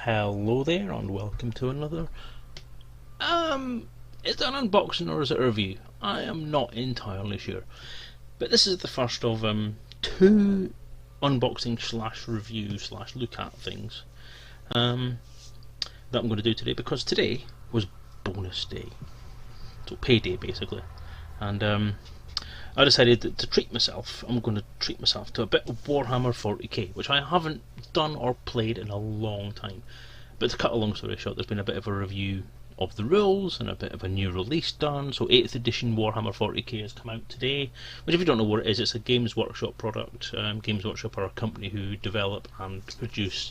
Hello there and welcome to another is it an unboxing or is it a review? I am not entirely sure. But this is the first of two unboxing slash review slash look at things that I'm going to do today, because today was bonus day. So payday basically. And I decided that to treat myself, I'm going to treat myself to a bit of Warhammer 40k, which I haven't done or played in a long time. But to cut a long story short, there's been a bit of a review of the rules and a bit of a new release done. So 8th edition Warhammer 40k has come out today, which, if you don't know what it is, it's a Games Workshop product. Games Workshop are a company who develop and produce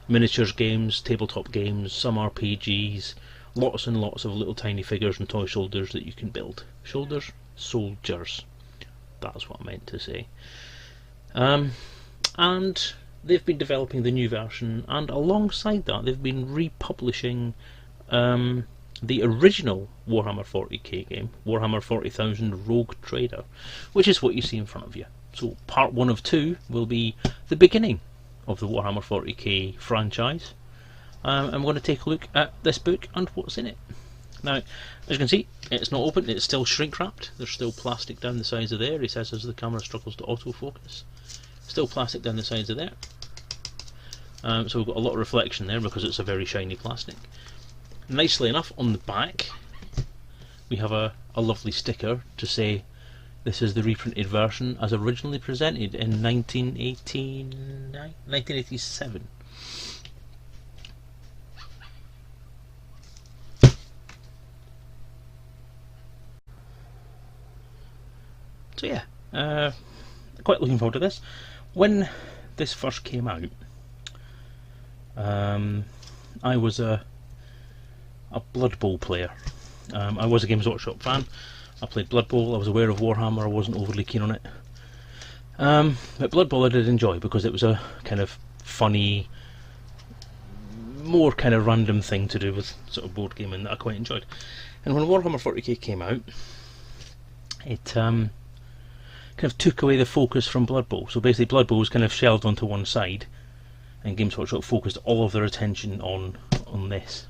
miniatures games, tabletop games, some RPGs, lots and lots of little tiny figures and toy soldiers that you can build. Soldiers. That's what I meant to say. And they've been developing the new version, and alongside that they've been republishing the original Warhammer 40k game, Warhammer 40,000 Rogue Trader, which is what you see in front of you. So part 1 of 2 will be the beginning of the Warhammer 40k franchise. I'm going to take a look at this book and what's in it. Now, as you can see, it's not open, it's still shrink wrapped. There's still plastic down the sides of there, he says, as the camera struggles to autofocus. Still plastic down the sides of there. So we've got a lot of reflection there because it's a very shiny plastic. Nicely enough, on the back we have a lovely sticker to say this is the reprinted version as originally presented in 1987. So yeah, quite looking forward to this. When this first came out, I was a Blood Bowl player. I was a Games Workshop fan. I played Blood Bowl. I was aware of Warhammer. I wasn't overly keen on it. But Blood Bowl I did enjoy because it was a kind of funny, more kind of random thing to do with sort of board gaming that I quite enjoyed. And when Warhammer 40k came out, it kind of took away the focus from Blood Bowl. So basically Blood Bowl was kind of shelved onto one side, and Games Workshop focused all of their attention on this.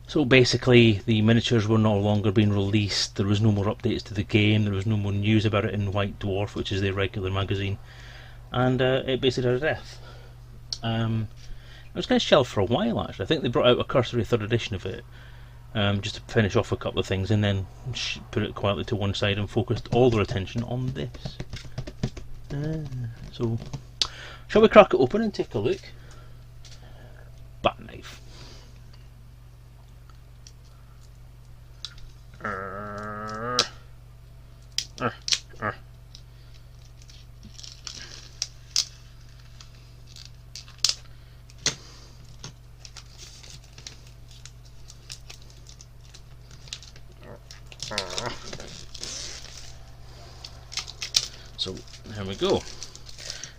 So basically the miniatures were no longer being released, there was no more updates to the game, there was no more news about it in White Dwarf, which is their regular magazine, and it basically died a death. It was kind of shelved for a while actually. I think they brought out a cursory 3rd edition of it, just to finish off a couple of things, and then put it quietly to one side and focused all their attention on this. So, shall we crack it open and take a look? Bat knife. So there we go.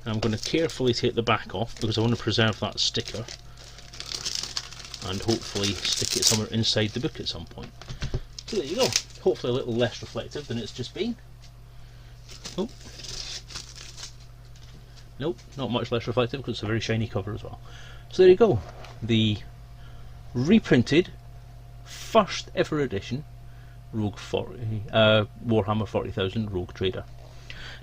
I'm going to carefully take the back off because I want to preserve that sticker and hopefully stick it somewhere inside the book at some point. So there you go. Hopefully a little less reflective than it's just been. Oh. Nope, not much less reflective because it's a very shiny cover as well. So there you go. The reprinted first ever edition Warhammer 40,000 Rogue Trader.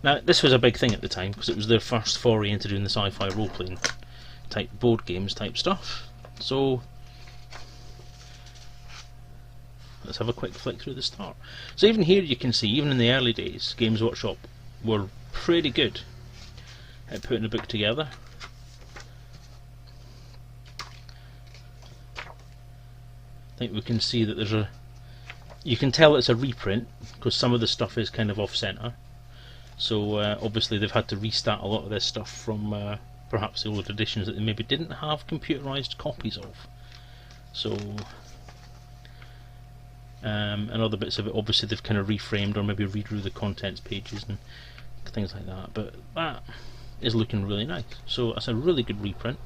Now this was a big thing at the time because it was their first foray into doing the sci-fi role-playing type board games type stuff. So let's have a quick flick through the start. So even here you can see, even in the early days, Games Workshop were pretty good at putting a book together. I think we can see that there's you can tell it's a reprint because some of the stuff is kind of off-centre. So obviously they've had to restart a lot of this stuff from perhaps the old editions that they maybe didn't have computerised copies of. So and other bits of it obviously they've kind of reframed or maybe redrew the contents pages and things like that, but that is looking really nice. So that's a really good reprint.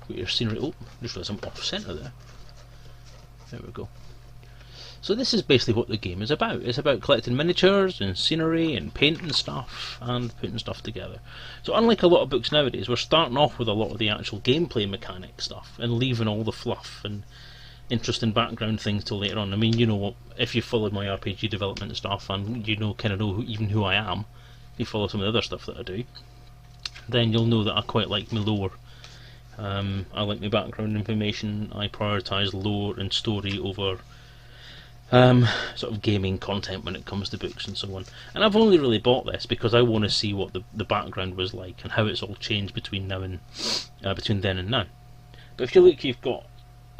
Got your scenery. Oh, just realised I'm off centre there. There we go. So this is basically what the game is about. It's about collecting miniatures and scenery and painting stuff and putting stuff together. So unlike a lot of books nowadays, we're starting off with a lot of the actual gameplay mechanic stuff and leaving all the fluff and interesting background things till later on. I mean, you know what, if you followed my RPG development stuff and you know even who I am, if you follow some of the other stuff that I do, then you'll know that I quite like my lore. I like my background information. I prioritise lore and story over sort of gaming content when it comes to books and so on. And I've only really bought this because I want to see what the background was like and how it's all changed between now and between then and now. But if you look, you've got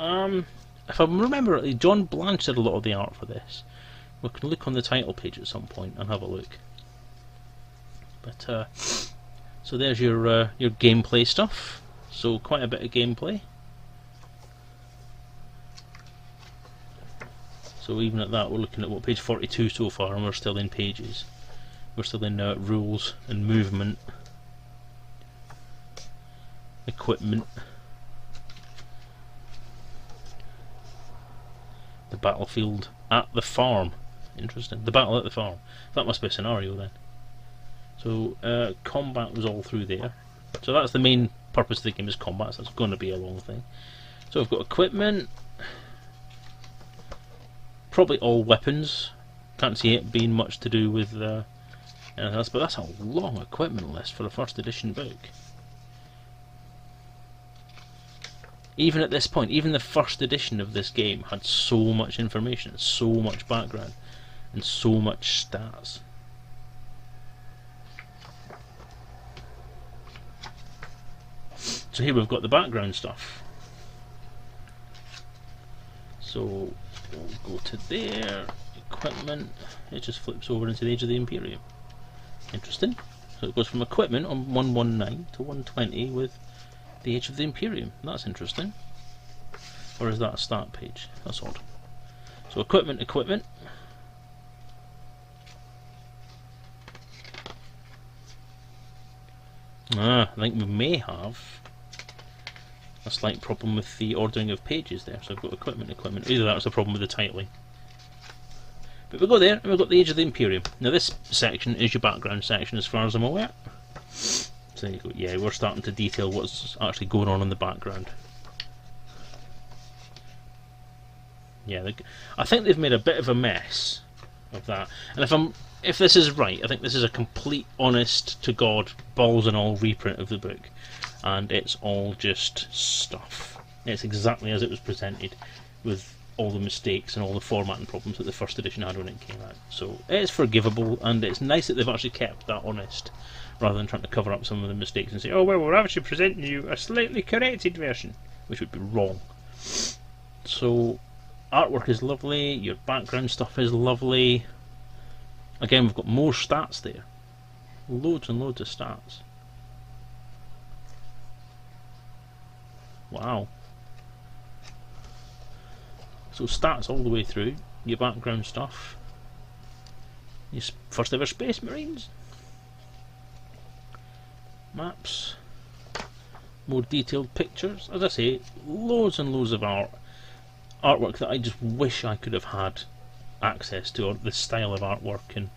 if I remember rightly, John Blanche did a lot of the art for this. We can look on the title page at some point and have a look. But so there's your gameplay stuff. So quite a bit of gameplay. So even at that, we're looking at page 42 so far, and we're still in pages. We're still in rules and movement, equipment, the battlefield at the farm. Interesting. The battle at the farm. That must be a scenario then. So combat was all through there. So that's the main purpose of the game, is combat. So that's going to be a long thing. So we've got equipment. Probably all weapons. Can't see it being much to do with anything else, but that's a long equipment list for a first edition book. Even at this point, even the first edition of this game had so much information, so much background, and so much stats. So here we've got the background stuff. So we'll go to there, equipment, it just flips over into the Age of the Imperium. Interesting. So it goes from equipment on 119 to 120 with the Age of the Imperium. That's interesting. Or is that a start page? That's odd. So equipment. I think we may have a slight problem with the ordering of pages there. So I've got equipment. Either that's a problem with the titling. But we'll go there, and we've got the Age of the Imperium. Now this section is your background section as far as I'm aware. So there you go. Yeah, we're starting to detail what's actually going on in the background. Yeah, I think they've made a bit of a mess of that. And if this is right, I think this is a complete, honest to God, balls and all reprint of the book. And it's all just stuff. It's exactly as it was presented, with all the mistakes and all the formatting problems that the first edition had when it came out. So it's forgivable, and it's nice that they've actually kept that honest, rather than trying to cover up some of the mistakes and say, oh well, we're actually presenting you a slightly corrected version, which would be wrong. So artwork is lovely, your background stuff is lovely. Again, we've got more stats there. Loads and loads of stats. Wow. So stats all the way through, your background stuff, your first ever Space Marines, maps, more detailed pictures. As I say, loads and loads of artwork that I just wish I could have had access to, or the style of artwork and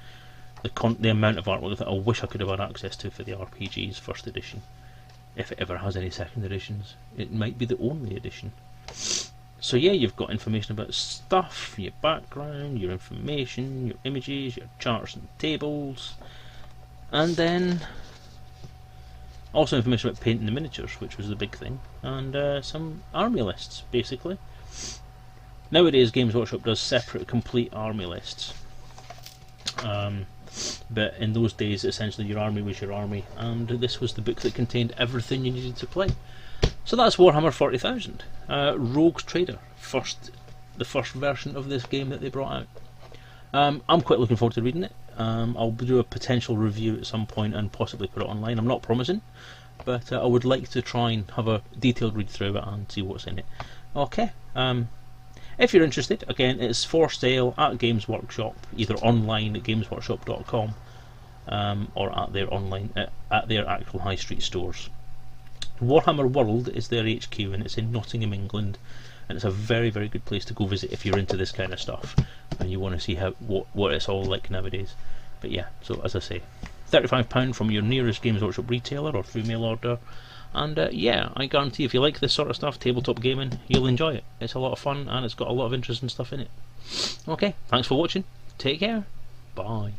the amount of artwork that I wish I could have had access to for the RPG's first edition. If it ever has any second editions, it might be the only edition. So yeah, you've got information about stuff, your background, your information, your images, your charts and tables, and then also information about painting the miniatures, which was the big thing, and some army lists, basically. Nowadays Games Workshop does separate complete army lists, but in those days essentially your army was your army, and this was the book that contained everything you needed to play. So that's Warhammer 40,000, Rogue's Trader, the first version of this game that they brought out. I'm quite looking forward to reading it. I'll do a potential review at some point and possibly put it online. I'm not promising, but I would like to try and have a detailed read through it and see what's in it. Okay, if you're interested, again, it's for sale at Games Workshop, either online at gamesworkshop.com or at their actual high street stores. Warhammer World is their HQ, and it's in Nottingham, England. and it's a very, very good place to go visit if you're into this kind of stuff and you want to see what it's all like nowadays. But yeah, so as I say, £35 from your nearest Games Workshop retailer or through mail order. And yeah, I guarantee if you like this sort of stuff, tabletop gaming, you'll enjoy it. It's a lot of fun and it's got a lot of interesting stuff in it. Okay, thanks for watching. Take care. Bye.